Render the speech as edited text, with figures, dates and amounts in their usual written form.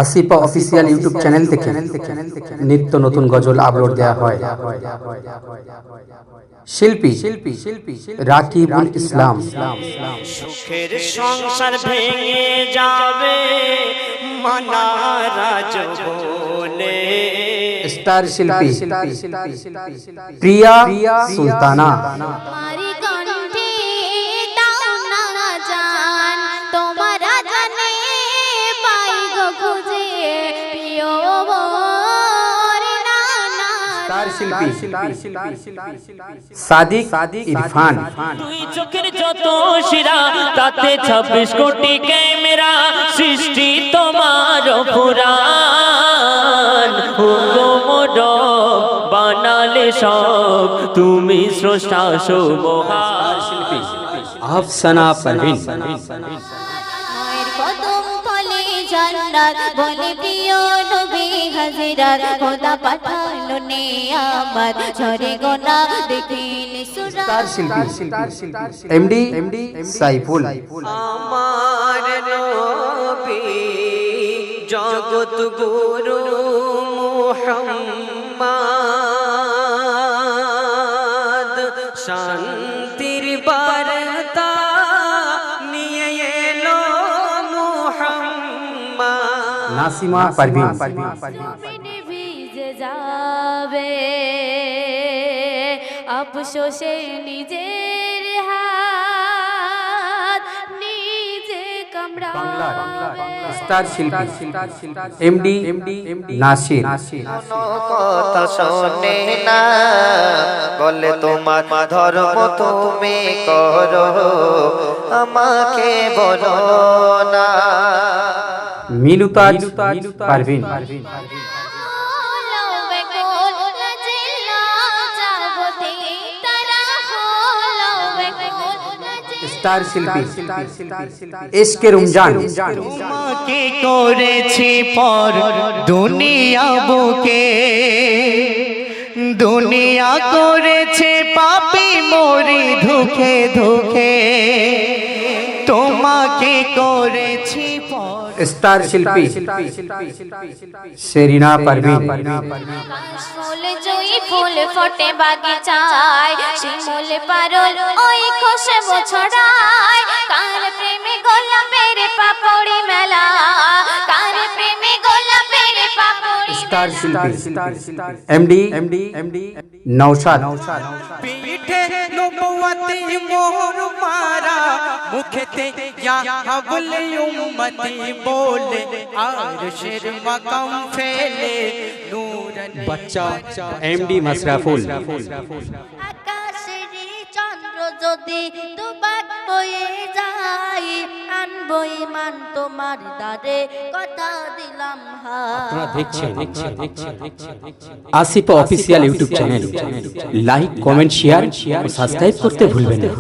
Asifa official YouTube channel থেকে নিত্য নতুন গজল আপলোড দেওয়া হয়। শিল্পী রাকিবুল ইসলাম। সুখের সংসার ভেঙে যাবে মানারা যৌবনে। স্টার শিল্পী প্রিয়া সুলতানা। শিল্পী সাদিক ইরফান। দুই চোখের যত শিরা তাতে 26 কোটি ক্যামেরা, সৃষ্টি তোমার পুরাণ। হুকুম বানালে সব তুমি স্রষ্টা সুমহান। শিল্পী আফসানা পারভিন। বলে প্রিয় নবী হাজিরার খোদা পাঠালো নিয়ামত ঝরে গোনা দেখিলে সুরা। স্টার শিল্পী এমডি সাইফুল। আমার নবী জগত গুরু মুহাম্মদ, শান্তির বার্তা নিয়ে এলো মুহাম্মদ। নাসিমা পারভিন। জমিনে ভিজে যাবে আফসোসে নিজের হাত নিজে কামড়াবে। স্টার শিল্পী এমডি নাসির। কথা শোনে না বলে তোমার ধর্ম তুমি করো, আমাকে বলো না। মিনুতাজ পারভিন। স্টার শিল্পী এসকে রমজান। তোমাকে করেছি পর দুনিয়া বুকে, দুনিয়া করেছে পাপী মরি ধুকে ধুকে। তোমাকে করেছি পর। স্টার শিল্পী শেরিনা পারভিন। ফুল জুই ফুল ফোটে বাগিচায়, শিমুল পারল ওই খুশবু ছড়ায়। কার প্রেমে গোলাপের পাপড়ি মেলা, কার প্রেমে গোলাপের পাপড়ি। স্টার শিল্পী এমডি নওশাদ। পিঠে নবুয়তি মোহর মারা, মুখেতে ইয়া হাবলে উম্মতি বলে, আরশের মাকাম ফেলে নূরান বাচ্চা এমডি মাসরাফুল। আকাশের চন্দ্র যদি দুবার হয়ে যায়, আনবো ঈমান তোমার দ্বারে কথা দিলাম হাত। আপনারা দেখছেন Asifa official YouTube channel. Like, comment, share ও সাবস্ক্রাইব করতে ভুলবেন না।